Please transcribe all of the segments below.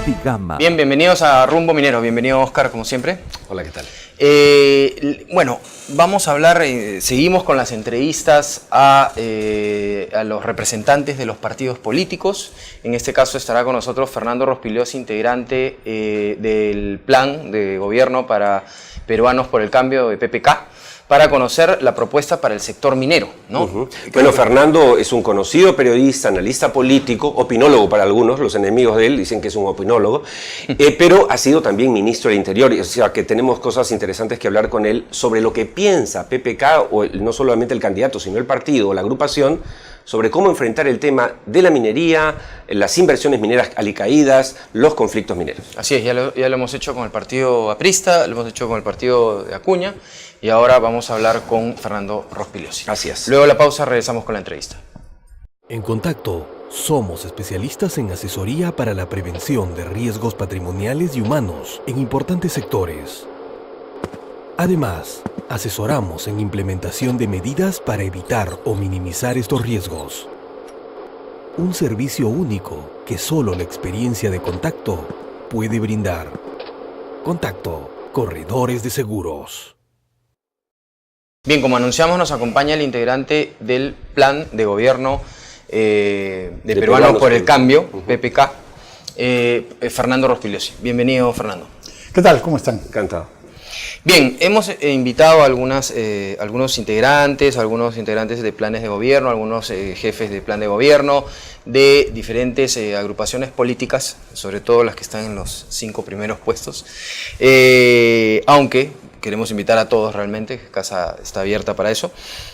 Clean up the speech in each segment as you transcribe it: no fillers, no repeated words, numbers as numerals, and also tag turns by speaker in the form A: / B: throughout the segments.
A: de gama.
B: Bien, bienvenidos a Rumbo Minero. Bienvenido, Oscar, como siempre.
C: Hola, ¿qué tal?
B: Bueno, vamos a hablar, seguimos con las entrevistas a los representantes de los partidos políticos. En este caso estará con nosotros Fernando Rospigliosi, integrante del Plan de Gobierno para Peruanos por el Cambio de PPK, para conocer la propuesta para el sector minero, ¿no?
C: Bueno, Fernando es un conocido periodista, analista político, opinólogo para algunos, los enemigos de él dicen que es un opinólogo, pero ha sido también ministro del Interior, o sea que tenemos cosas interesantes que hablar con él sobre lo que piensa PPK, o no solamente el candidato, sino el partido o la agrupación, sobre cómo enfrentar el tema de la minería, las inversiones mineras alicaídas, los conflictos mineros.
B: Así es, ya lo hemos hecho con el partido aprista, lo hemos hecho con el partido de Acuña, y ahora vamos a hablar con Fernando Rospigliosi.
C: Gracias.
B: Luego de la pausa regresamos con la entrevista.
A: En Contacto, somos especialistas en asesoría para la prevención de riesgos patrimoniales y humanos en importantes sectores. Además, asesoramos en implementación de medidas para evitar o minimizar estos riesgos. Un servicio único que solo la experiencia de Contacto puede brindar. Contacto, corredores de seguros.
B: Bien, como anunciamos, nos acompaña el integrante del Plan de Gobierno de Peruanos por el Cambio, PPK, Fernando Rospigliosi. Bienvenido, Fernando.
D: ¿Qué tal? ¿Cómo están?
C: Encantado.
B: Bien, hemos invitado a algunos integrantes de planes de gobierno, algunos jefes de plan de gobierno, de diferentes agrupaciones políticas, sobre todo las que están en los 5 primeros puestos, aunque queremos invitar a todos realmente, casa está abierta para eso,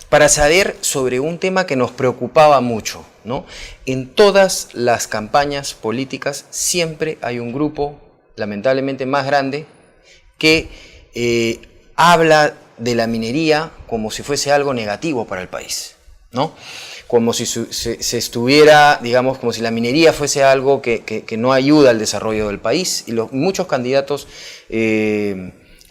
B: para saber sobre un tema que nos preocupaba mucho, ¿no? En todas las campañas políticas siempre hay un grupo, lamentablemente más grande, que habla de la minería como si fuese algo negativo para el país, ¿no? Como si se estuviera, digamos, como si la minería fuese algo que no ayuda al desarrollo del país, y muchos candidatos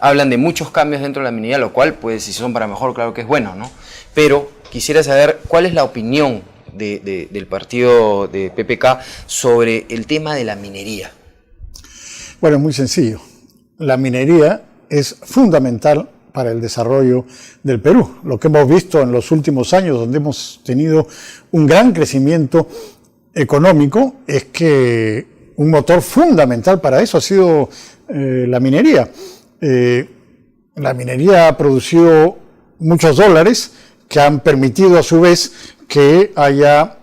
B: hablan de muchos cambios dentro de la minería, lo cual, pues, si son para mejor, claro que es bueno, ¿no? Pero quisiera saber cuál es la opinión del partido de PPK sobre el tema de la minería.
D: Bueno, es muy sencillo. La minería es fundamental para el desarrollo del Perú. Lo que hemos visto en los últimos años, donde hemos tenido un gran crecimiento económico, es que un motor fundamental para eso ha sido la minería. La minería ha producido muchos dólares que han permitido a su vez que haya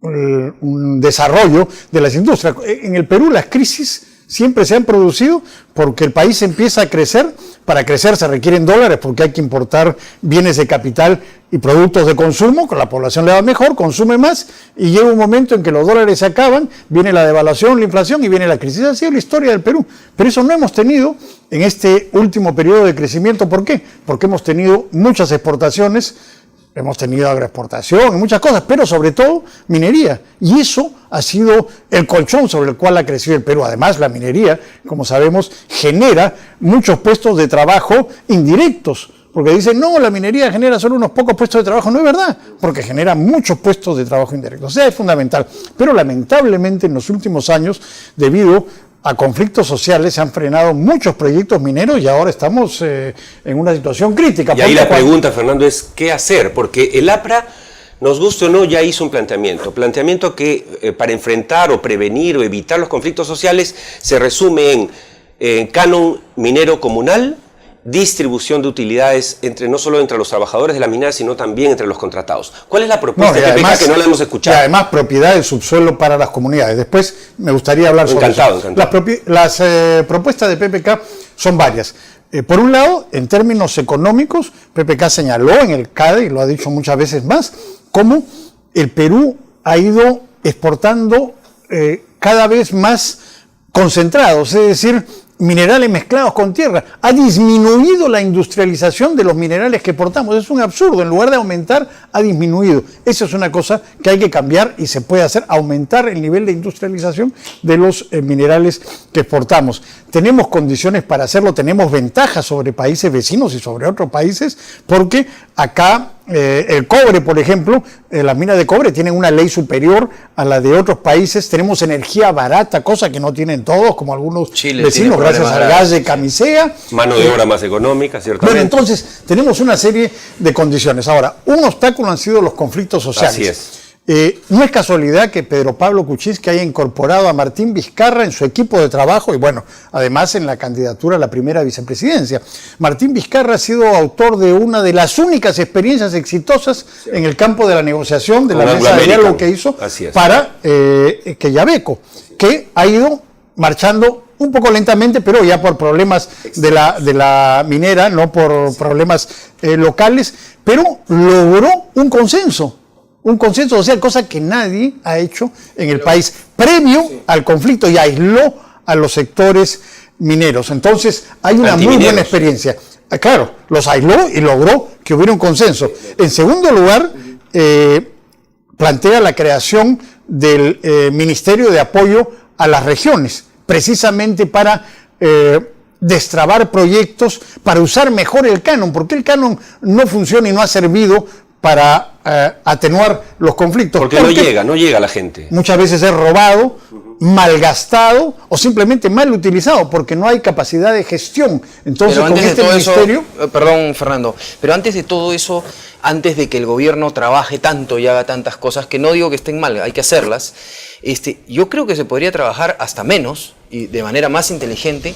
D: un desarrollo de las industrias. En el Perú las crisis siempre se han producido porque el país empieza a crecer. Para crecer se requieren dólares porque hay que importar bienes de capital y productos de consumo, con la población le va mejor, consume más, y llega un momento en que los dólares se acaban, viene la devaluación, la inflación y viene la crisis. Esa ha sido la historia del Perú, pero eso no hemos tenido en este último periodo de crecimiento. ¿Por qué? Porque hemos tenido muchas exportaciones, hemos tenido agroexportación y muchas cosas, pero sobre todo minería. Y eso ha sido el colchón sobre el cual ha crecido el Perú. Además, la minería, como sabemos, genera muchos puestos de trabajo indirectos. Porque dicen, no, la minería genera solo unos pocos puestos de trabajo. No es verdad, porque genera muchos puestos de trabajo indirectos. O sea, es fundamental. Pero lamentablemente en los últimos años, debido a conflictos sociales, se han frenado muchos proyectos mineros y ahora estamos en una situación crítica.
C: Y ahí la pregunta, Fernando, es ¿qué hacer? Porque el APRA, nos guste o no, ya hizo un planteamiento que para enfrentar o prevenir o evitar los conflictos sociales se resume en canon minero comunal, distribución de utilidades no solo entre los trabajadores de la minera, sino también entre los contratados. ¿Cuál es la propuesta de PPK que no la hemos escuchado?
D: Y además propiedad del subsuelo para las comunidades. Después me gustaría hablar sobre eso. Encantado. Las propuestas de PPK son varias. Por un lado, en términos económicos, PPK señaló en el CADE, y lo ha dicho muchas veces más, cómo el Perú ha ido exportando cada vez más concentrados, es decir, minerales mezclados con tierra. Ha disminuido la industrialización de los minerales que exportamos. Es un absurdo. En lugar de aumentar, ha disminuido. Eso es una cosa que hay que cambiar y se puede hacer, aumentar el nivel de industrialización de los minerales que exportamos. Tenemos condiciones para hacerlo, tenemos ventajas sobre países vecinos y sobre otros países, porque acá el cobre, por ejemplo, las minas de cobre tienen una ley superior a la de otros países. Tenemos energía barata, cosa que no tienen todos, como algunos
B: Chile
D: vecinos, gracias al gas de Camisea.
C: Mano de obra más económica, ciertamente.
D: Bueno, entonces tenemos una serie de condiciones. Ahora, un obstáculo han sido los conflictos sociales.
C: Así es.
D: No es casualidad que Pedro Pablo Kuczynski haya incorporado a Martín Vizcarra en su equipo de trabajo y bueno, además en la candidatura a la primera vicepresidencia. Martín Vizcarra ha sido autor de una de las únicas experiencias exitosas en el campo de la negociación, de la mesa de diálogo que hizo para Quellaveco, que ha ido marchando un poco lentamente, pero ya por problemas de la minera, no por problemas locales, pero logró un consenso social, cosa que nadie ha hecho en el país, previo al conflicto, y aisló a los sectores mineros. Entonces hay una muy buena experiencia. Claro, los aisló y logró que hubiera un consenso. En segundo lugar, plantea la creación del Ministerio de Apoyo a las Regiones, precisamente para destrabar proyectos, para usar mejor el canon, porque el canon no funciona y no ha servido para atenuar los conflictos.
C: Porque no llega a la gente.
D: Muchas veces es robado, malgastado o simplemente mal utilizado porque no hay capacidad de gestión. Entonces,
B: pero antes
D: con este
B: de todo
D: ministerio...
B: eso, perdón, Fernando, pero antes de todo eso, antes de que el gobierno trabaje tanto y haga tantas cosas, que no digo que estén mal, hay que hacerlas, yo creo que se podría trabajar hasta menos y de manera más inteligente,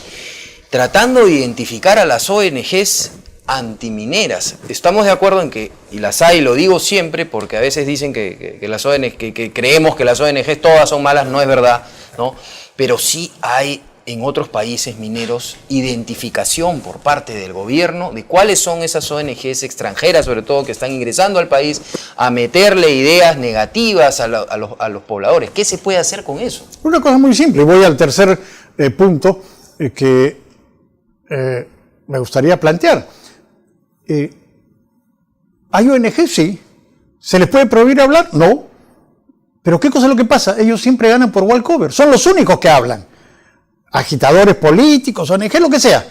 B: tratando de identificar a las ONGs antimineras. Estamos de acuerdo en que, y las hay, lo digo siempre, porque a veces dicen que las ONG, que creemos que las ONGs todas son malas, no es verdad, ¿no? Pero sí hay en otros países mineros identificación por parte del gobierno de cuáles son esas ONGs extranjeras, sobre todo que están ingresando al país, a meterle ideas negativas a los pobladores. ¿Qué se puede hacer con eso?
D: Una cosa muy simple, voy al tercer punto que me gustaría plantear. ¿Hay ONG? Sí. ¿Se les puede prohibir hablar? No. ¿Pero qué cosa es lo que pasa? Ellos siempre ganan por walkover. Son los únicos que hablan. Agitadores políticos, ONG, lo que sea.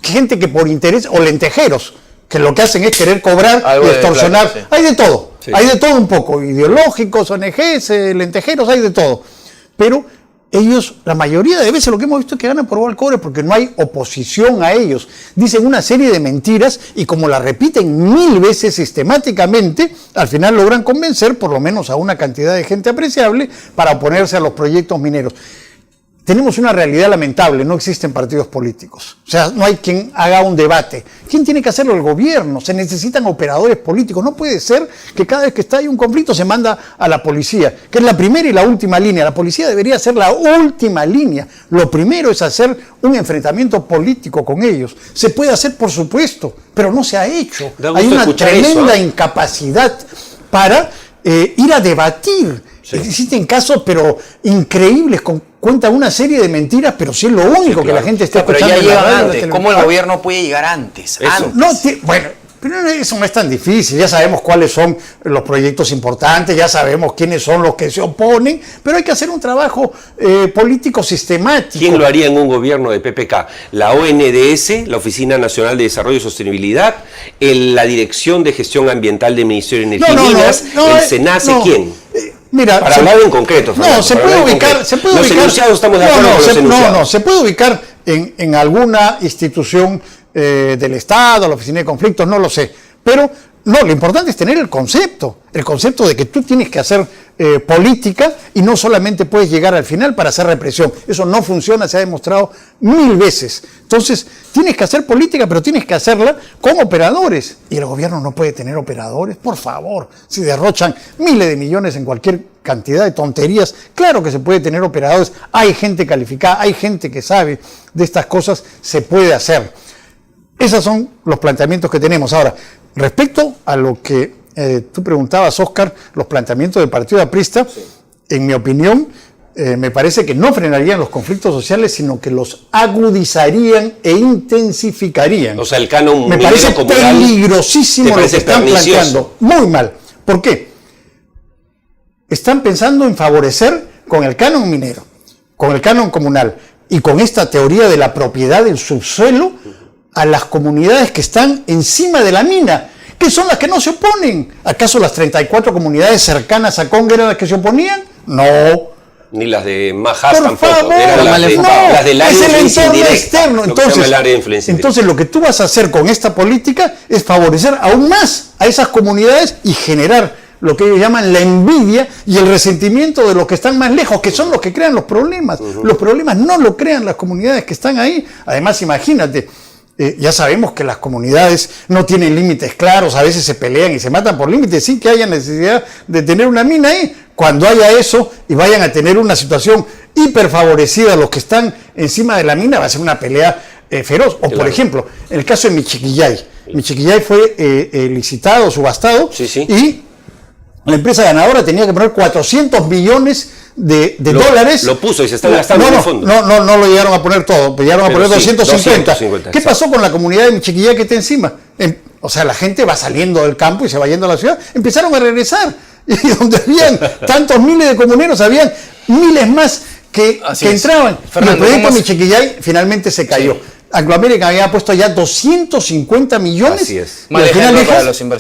D: Gente que por interés, o lentejeros, que lo que hacen es querer cobrar y extorsionar. Sí. Hay de todo. Sí. Hay de todo un poco. Ideológicos, ONGs, lentejeros, hay de todo. Pero ellos, la mayoría de veces lo que hemos visto es que ganan por walkover porque no hay oposición a ellos. Dicen una serie de mentiras y como la repiten 1000 veces sistemáticamente, al final logran convencer por lo menos a una cantidad de gente apreciable para oponerse a los proyectos mineros. Tenemos una realidad lamentable, no existen partidos políticos. O sea, no hay quien haga un debate. ¿Quién tiene que hacerlo? El gobierno. Se necesitan operadores políticos. No puede ser que cada vez que está ahí un conflicto se manda a la policía, que es la primera y la última línea. La policía debería ser la última línea. Lo primero es hacer un enfrentamiento político con ellos. Se puede hacer, por supuesto, pero no se ha hecho. Hay una tremenda incapacidad para ir a debatir. Sí. Existen casos, pero increíbles, cuentan una serie de mentiras, pero sí es lo único que la gente está escuchando.
B: Pero ya llegan antes. ¿Cómo el gobierno puede llegar antes?
D: No, bueno, pero eso no es tan difícil. Ya sabemos cuáles son los proyectos importantes, ya sabemos quiénes son los que se oponen, pero hay que hacer un trabajo político sistemático.
C: ¿Quién lo haría en un gobierno de PPK? La ONDS, la Oficina Nacional de Desarrollo y Sostenibilidad, la Dirección de Gestión Ambiental del Ministerio de Energía y Minas, el SENACE, ¿quién?
D: Mira,
C: para hablar en concreto, Fernando,
D: se puede ubicar.
C: Los enunciados estamos de acuerdo con los enunciados.
D: Se puede ubicar en alguna institución del Estado, la Oficina de Conflictos, no lo sé. Pero no, lo importante es tener el concepto de que tú tienes que hacer política y no solamente puedes llegar al final para hacer represión. Eso no funciona, se ha demostrado 1000 veces. Entonces, tienes que hacer política, pero tienes que hacerla con operadores. Y el gobierno no puede tener operadores, por favor. Si derrochan miles de millones en cualquier cantidad de tonterías, claro que se puede tener operadores. Hay gente calificada, hay gente que sabe de estas cosas, se puede hacer. Esos son los planteamientos que tenemos. Ahora, respecto a lo que tú preguntabas, Óscar, los planteamientos del Partido Aprista, sí, en mi opinión, me parece que no frenarían los conflictos sociales, sino que los agudizarían e intensificarían.
C: O sea, el canon
D: me parece peligrosísimo lo que están planteando. Muy mal. ¿Por qué? Están pensando en favorecer con el canon minero, con el canon comunal y con esta teoría de la propiedad del subsuelo a las comunidades que están encima de la mina. que son las que no se oponen. ¿Acaso las 34 comunidades cercanas a Conga eran las que se oponían? No.
C: Ni las de Majas
D: Por
C: tampoco.
D: favor,
C: Eran las del área
D: es
C: de
D: el
C: influencia
D: entorno
C: indirecta.
D: externo.
C: Lo que se llama el área de influencia
D: Entonces lo que tú vas a hacer con esta política es favorecer aún más a esas comunidades y generar lo que ellos llaman la envidia y el resentimiento de los que están más lejos, que son los que crean los problemas. Los problemas no lo crean las comunidades que están ahí. Además, imagínate, ya sabemos que las comunidades no tienen límites claros, a veces se pelean y se matan por límites sin que haya necesidad de tener una mina ahí. Cuando haya eso y vayan a tener una situación hiperfavorecida los que están encima de la mina, va a ser una pelea feroz. O por ejemplo, en el caso de Michiquillay. Michiquillay fue licitado, subastado, y la empresa ganadora tenía que poner 400 millones de dólares.
C: Lo puso y se está gastando en el fondo.
D: No lo llegaron a poner todo, llegaron a poner 250. ¿Qué pasó con la comunidad de Michiquillay que está encima? O sea, la gente va saliendo del campo y se va yendo a la ciudad. Empezaron a regresar. Y donde habían tantos miles de comuneros, habían miles más que entraban.
B: Fernando,
D: y el proyecto Michiquillay finalmente se cayó. Sí. Anglo American había puesto ya 250 millones.
C: Así es.
D: Y al final dijo,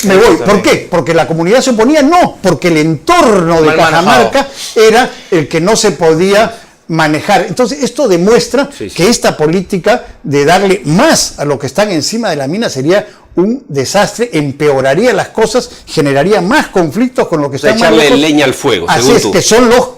D: me voy. ¿Por qué? Porque la comunidad se oponía. No, porque el entorno de Cajamarca era el que no se podía manejar. Entonces esto demuestra que esta política de darle más a los que están encima de la mina sería un desastre, empeoraría las cosas, generaría más conflictos con los que están
C: echarle leña al fuego.
D: Así es, que son los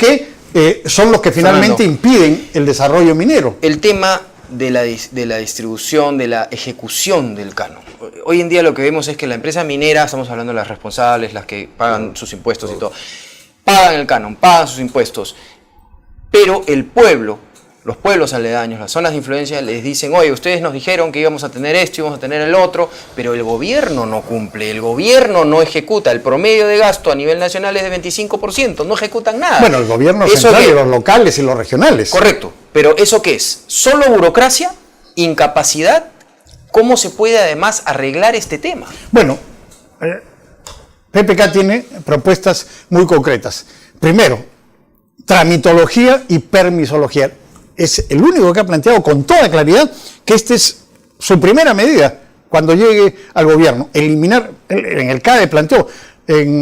D: que finalmente impiden el desarrollo minero.
B: El tema de la distribución, de la ejecución del canon. Hoy en día lo que vemos es que la empresa minera, estamos hablando de las responsables, las que pagan sus impuestos y todo, pagan el canon, pagan sus impuestos, pero el pueblo, los pueblos aledaños, las zonas de influencia les dicen, oye, ustedes nos dijeron que íbamos a tener esto, íbamos a tener el otro, pero el gobierno no cumple, el gobierno no ejecuta, el promedio de gasto a nivel nacional es de 25%, no ejecutan nada.
D: Bueno, el gobierno central y los locales y los regionales.
B: Correcto, pero ¿eso qué es? ¿Solo burocracia? ¿Incapacidad? ¿Cómo se puede además arreglar este tema?
D: Bueno, PPK tiene propuestas muy concretas. Primero, tramitología y permisología. Es el único que ha planteado con toda claridad que esta es su primera medida cuando llegue al gobierno. Eliminar, en el CADE planteó,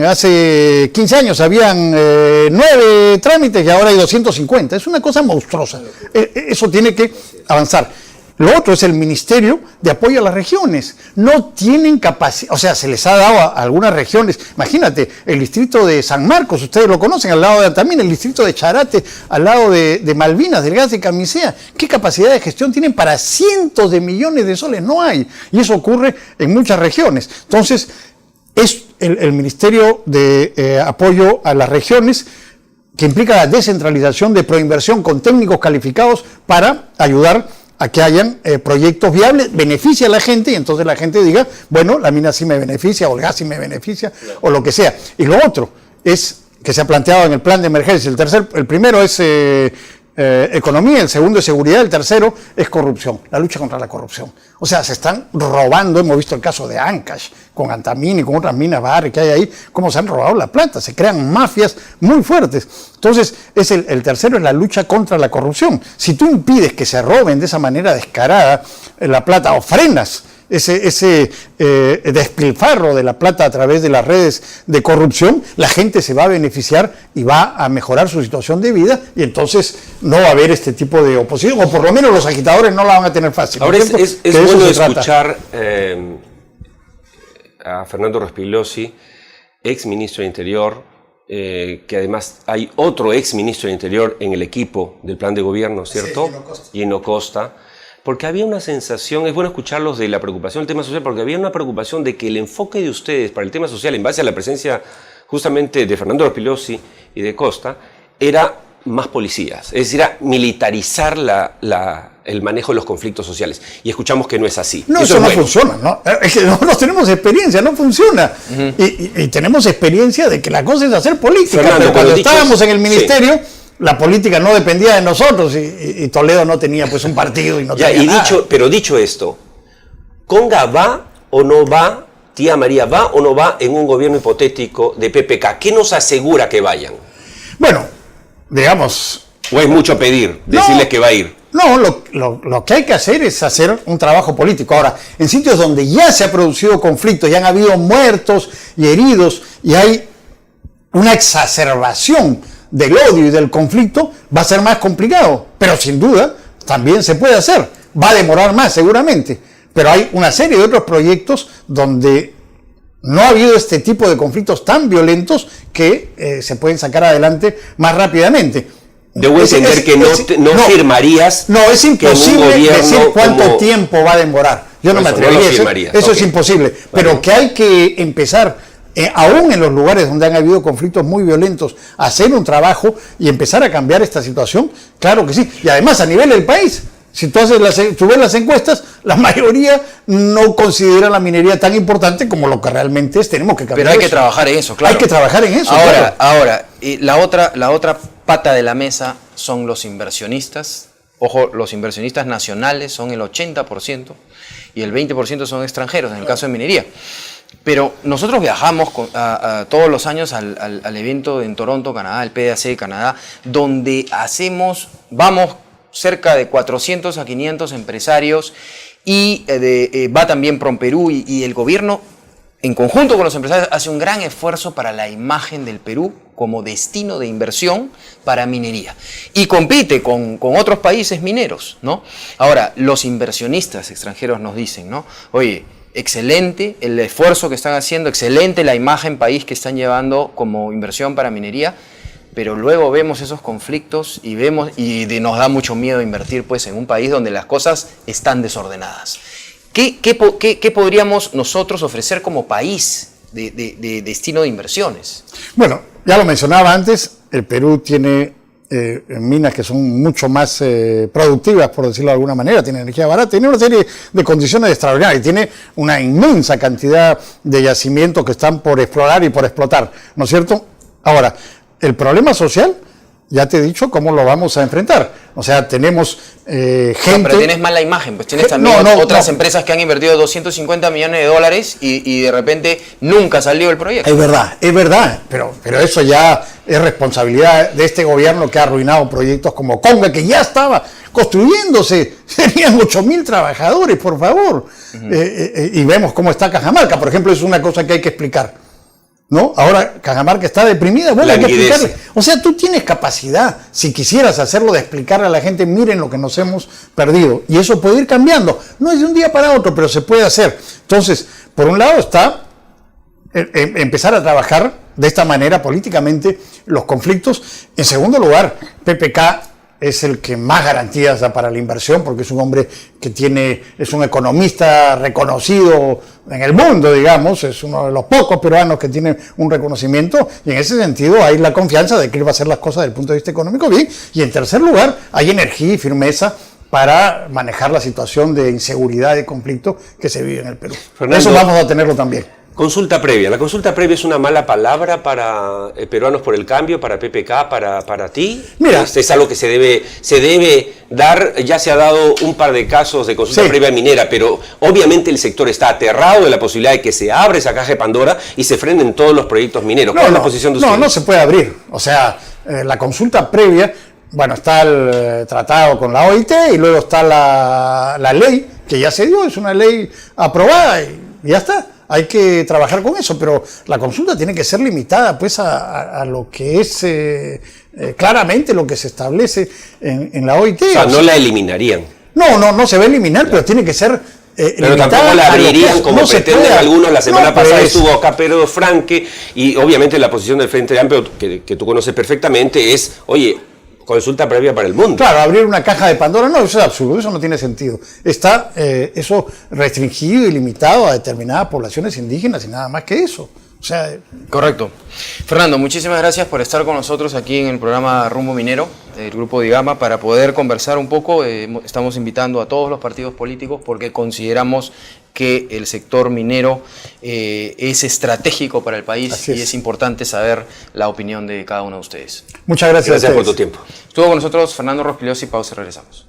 D: hace 15 años habían 9 trámites y ahora hay 250. Es una cosa monstruosa. Eso tiene que avanzar. Lo otro es el Ministerio de Apoyo a las Regiones. No tienen capacidad, o sea, se les ha dado a algunas regiones. Imagínate, el distrito de San Marcos, ustedes lo conocen, al lado de también el distrito de Charate, al lado de Malvinas, del gas de Camisea. ¿Qué capacidad de gestión tienen para cientos de millones de soles? No hay. Y eso ocurre en muchas regiones. Entonces, es el Ministerio de Apoyo a las Regiones, que implica la descentralización de proinversión con técnicos calificados para ayudar a que hayan proyectos viables, beneficia a la gente y entonces la gente diga, bueno, la mina sí me beneficia o el gas sí me beneficia o lo que sea. Y lo otro es que se ha planteado en el plan de emergencia. El primero es economía, el segundo es seguridad, el tercero es corrupción, la lucha contra la corrupción. O sea, se están robando, hemos visto el caso de Ancash, con Antamina y con otras minas Barre que hay ahí, cómo se han robado la plata, se crean mafias muy fuertes. Entonces, el tercero es la lucha contra la corrupción. Si tú impides que se roben de esa manera descarada la plata o frenas ese despilfarro de la plata a través de las redes de corrupción, la gente se va a beneficiar y va a mejorar su situación de vida y entonces no va a haber este tipo de oposición, o por lo menos los agitadores no la van a tener fácil.
C: Ahora es bueno escuchar a Fernando Rospigliosi, ex ministro de Interior, que además hay otro ex ministro de Interior en el equipo del plan de gobierno, ¿cierto? Sí, Gino Costa. Porque había una sensación, es bueno escucharlos de la preocupación del tema social, porque había una preocupación de que el enfoque de ustedes para el tema social, en base a la presencia justamente de Fernando Rospigliosi y de Costa, era más policías, es decir, era militarizar el manejo de los conflictos sociales. Y escuchamos que no es así.
D: No, eso no funciona, ¿no? Es que nosotros tenemos experiencia, no funciona. Y tenemos experiencia de que la cosa es hacer política, Fernando, pero cuando estábamos en el ministerio... Sí. La política no dependía de nosotros y Toledo no tenía pues un partido y no tenía nada.
C: Pero dicho esto, ¿Conga va o no va, tía María, va o no va en un gobierno hipotético de PPK? ¿Qué nos asegura que vayan?
D: Bueno, digamos...
C: ¿O es mucho pedir decirles que va a ir?
D: No, lo que hay que hacer es hacer un trabajo político. Ahora, en sitios donde ya se ha producido conflicto, ya han habido muertos y heridos, y hay una exacerbación del odio y del conflicto, va a ser más complicado. Pero sin duda, también se puede hacer. Va a demorar más, seguramente. Pero hay una serie de otros proyectos donde no ha habido este tipo de conflictos tan violentos que se pueden sacar adelante más rápidamente.
C: Debo entender que no firmarías.
D: No, es imposible decir cuánto tiempo va a demorar. Yo no me atrevería a eso. Eso es imposible. Pero que hay que empezar, aún en los lugares donde han habido conflictos muy violentos, a hacer un trabajo y empezar a cambiar esta situación, claro que sí. Y además a nivel del país, si tú ves las encuestas, la mayoría no considera la minería tan importante como lo que realmente es. Tenemos que cambiar.
B: Pero hay que trabajar en eso, claro.
D: Hay que trabajar en eso.
B: Ahora, y la otra pata de la mesa son los inversionistas. Ojo, los inversionistas nacionales son el 80% y el 20% son extranjeros, en el caso de minería. Pero nosotros viajamos todos los años al evento en Toronto, Canadá, el PDAC de Canadá, donde vamos cerca de 400 a 500 empresarios y va también PROMPERÚ y el gobierno, en conjunto con los empresarios, hace un gran esfuerzo para la imagen del Perú como destino de inversión para minería. Y compite con otros países mineros, ¿no? Ahora, los inversionistas extranjeros nos dicen, ¿no? Oye, excelente el esfuerzo que están haciendo, excelente la imagen país que están llevando como inversión para minería, pero luego vemos esos conflictos y nos da mucho miedo invertir pues, en un país donde las cosas están desordenadas. ¿Qué podríamos nosotros ofrecer como país de destino de inversiones?
D: Bueno, ya lo mencionaba antes, el Perú tiene minas que son mucho más productivas, por decirlo de alguna manera, tiene energía barata, tiene una serie de condiciones extraordinarias, tiene una inmensa cantidad de yacimientos que están por explorar y por explotar, ¿no es cierto? Ahora, el problema social, ya te he dicho cómo lo vamos a enfrentar. O sea, tenemos gente... No,
B: pero tienes mala imagen, pues tienes también otras empresas que han invertido 250 millones de dólares y de repente nunca salió el proyecto.
D: Es verdad, pero eso ya es responsabilidad de este gobierno que ha arruinado proyectos como Conga, que ya estaba construyéndose. Serían 8.000 trabajadores, por favor. Y vemos cómo está Cajamarca, por ejemplo, es una cosa que hay que explicar. ¿No? Ahora Cajamarca está deprimida, bueno, hay que explicarle. O sea, tú tienes capacidad, si quisieras hacerlo, de explicarle a la gente, miren lo que nos hemos perdido. Y eso puede ir cambiando. No es de un día para otro, pero se puede hacer. Entonces, por un lado está empezar a trabajar de esta manera políticamente los conflictos. En segundo lugar, PPK es el que más garantías da para la inversión, porque es un hombre que es un economista reconocido en el mundo, digamos, es uno de los pocos peruanos que tiene un reconocimiento, y en ese sentido hay la confianza de que él va a hacer las cosas desde el punto de vista económico bien, y en tercer lugar hay energía y firmeza para manejar la situación de inseguridad y conflicto que se vive en el Perú. Fernando, eso vamos a tenerlo también.
C: Consulta previa. ¿La consulta previa es una mala palabra para Peruanos por el Cambio, para PPK, para ti?
D: Mira,
C: es algo que se debe dar. Ya se ha dado un par de casos de consulta previa minera, pero obviamente el sector está aterrado de la posibilidad de que se abra esa caja de Pandora y se frenen todos los proyectos mineros. ¿Cuál es la posición de ustedes?
D: No se puede abrir. O sea, la consulta previa, bueno, está el tratado con la OIT y luego está la ley que ya se dio, es una ley aprobada y ya está. Hay que trabajar con eso, pero la consulta tiene que ser limitada pues a lo que es claramente lo que se establece en la OIT.
C: O sea, no la eliminarían.
D: No se va a eliminar, pero tiene que ser
C: pero tampoco la abrirían como pretenden algunos. La semana pasada estuvo acá Pedro Franque y obviamente la posición del Frente Amplio, que tú conoces perfectamente, es, oye, consulta previa para el mundo.
D: Claro, abrir una caja de Pandora, no, eso es absurdo, eso no tiene sentido. Está eso restringido y limitado a determinadas poblaciones indígenas y nada más que eso. O sea,
B: correcto. Fernando, muchísimas gracias por estar con nosotros aquí en el programa Rumbo Minero, del Grupo Digama, para poder conversar un poco. Estamos invitando a todos los partidos políticos porque consideramos que el sector minero es estratégico para el país y es importante saber la opinión de cada uno de ustedes.
D: Muchas gracias.
C: Gracias por tu tiempo.
B: Estuvo con nosotros Fernando Rospigliosi. Pausa y regresamos.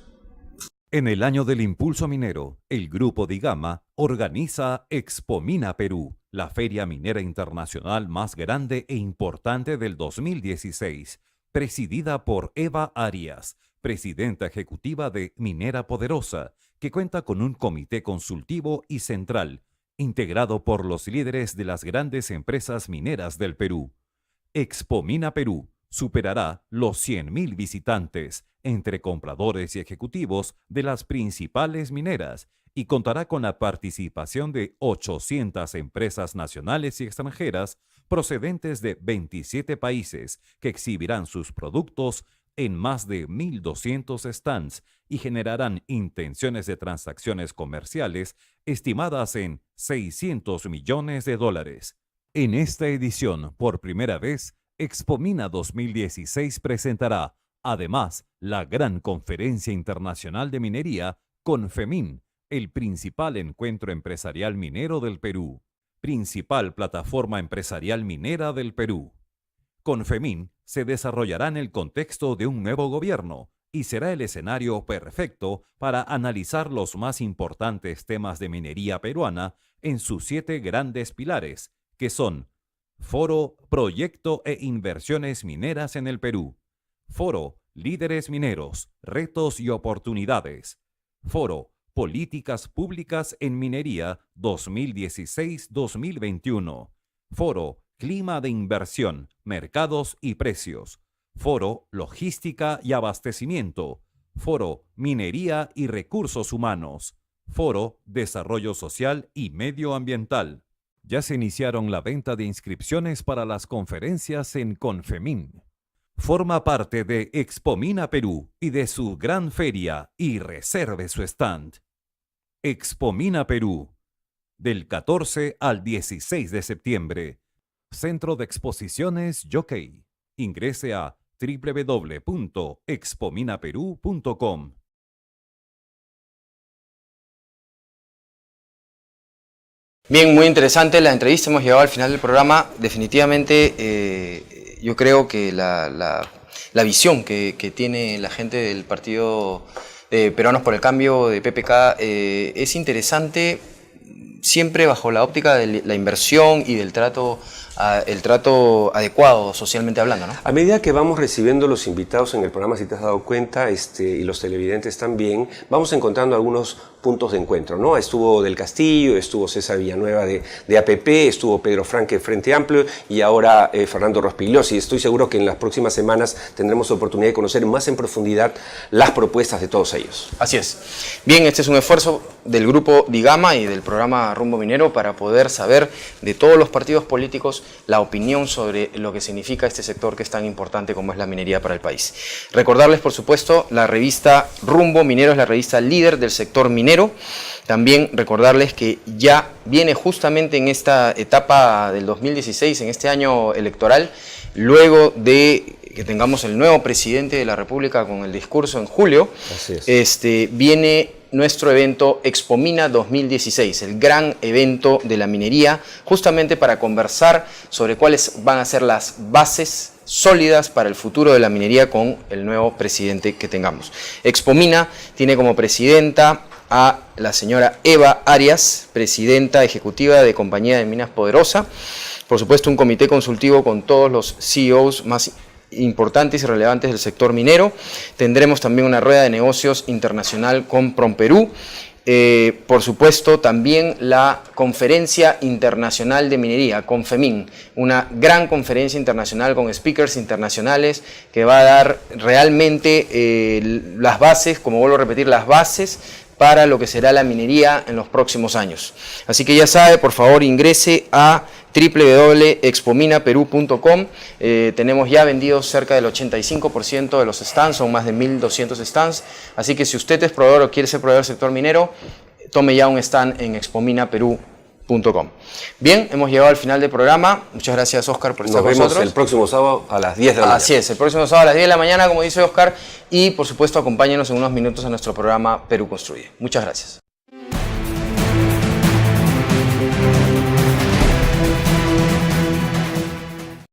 E: En el año del impulso minero, el Grupo Digama organiza Expomina Perú, la feria minera internacional más grande e importante del 2016, presidida por Eva Arias, presidenta ejecutiva de Minera Poderosa, que cuenta con un comité consultivo y central, integrado por los líderes de las grandes empresas mineras del Perú. Expomina Perú superará los 100.000 visitantes entre compradores y ejecutivos de las principales mineras y contará con la participación de 800 empresas nacionales y extranjeras procedentes de 27 países que exhibirán sus productos en más de 1.200 stands y generarán intenciones de transacciones comerciales estimadas en $600 millones. En esta edición, por primera vez, Expomina 2016 presentará, además, la Gran Conferencia Internacional de Minería, CONFEMIN, el principal encuentro empresarial minero del Perú, principal plataforma empresarial minera del Perú. CONFEMIN se desarrollará en el contexto de un nuevo gobierno y será el escenario perfecto para analizar los más importantes temas de minería peruana en sus 7 grandes pilares, que son Foro, Proyecto e Inversiones Mineras en el Perú. Foro, Líderes Mineros, Retos y Oportunidades. Foro, Políticas Públicas en Minería 2016-2021. Foro, Clima de Inversión, Mercados y Precios. Foro, Logística y Abastecimiento. Foro, Minería y Recursos Humanos. Foro, Desarrollo Social y Medioambiental. Ya se iniciaron la venta de inscripciones para las conferencias en CONFEMIN. Forma parte de Expomina Perú y de su gran feria y reserve su stand. Expomina Perú, del 14 al 16 de septiembre. Centro de Exposiciones Jockey. Ingrese a www.expominaperú.com.
B: Bien, muy interesante la entrevista, hemos llegado al final del programa. Definitivamente yo creo que la visión que tiene la gente del Partido Peruanos por el Cambio de PPK es interesante, siempre bajo la óptica de la inversión y del trato adecuado socialmente hablando, ¿no?
C: A medida que vamos recibiendo los invitados en el programa, si te has dado cuenta, y los televidentes también, vamos encontrando algunos puntos de encuentro, ¿no? Estuvo Del Castillo, estuvo César Villanueva de APP, estuvo Pedro Franque de Frente Amplio y ahora Fernando Rospigliosi. Estoy seguro que en las próximas semanas tendremos oportunidad de conocer más en profundidad las propuestas de todos ellos.
B: Así es. Bien, este es un esfuerzo del grupo Digama y del programa Rumbo Minero para poder saber de todos los partidos políticos la opinión sobre lo que significa este sector que es tan importante como es la minería para el país. Recordarles, por supuesto, la revista Rumbo Minero es la revista líder del sector minero. También recordarles que ya viene justamente en esta etapa del 2016, en este año electoral, luego de que tengamos el nuevo presidente de la República con el discurso en julio, viene nuestro evento Expomina 2016, el gran evento de la minería, justamente para conversar sobre cuáles van a ser las bases sólidas para el futuro de la minería con el nuevo presidente que tengamos. Expomina tiene como presidenta a la señora Eva Arias, presidenta ejecutiva de Compañía de Minas Poderosa. Por supuesto, un comité consultivo con todos los CEOs más importantes y relevantes del sector minero. Tendremos también una rueda de negocios internacional con PROMPERÚ. Por supuesto, también la Conferencia Internacional de Minería, CONFEMIN, una gran conferencia internacional con speakers internacionales que va a dar realmente las bases, como vuelvo a repetir, las bases para lo que será la minería en los próximos años. Así que ya sabe, por favor ingrese a www.expominaperú.com. Tenemos ya vendidos cerca del 85% de los stands, son más de 1.200 stands. Así que si usted es proveedor o quiere ser proveedor del sector minero, tome ya un stand en expominaperú.com. Bien, hemos llegado al final del programa. Muchas gracias, Oscar, por estar con nosotros.
C: Nos vemos el próximo sábado a las 10 de la mañana.
B: Así es, el próximo sábado a las 10 de la mañana, como dice Oscar. Y, por supuesto, acompáñenos en unos minutos a nuestro programa Perú Construye. Muchas gracias.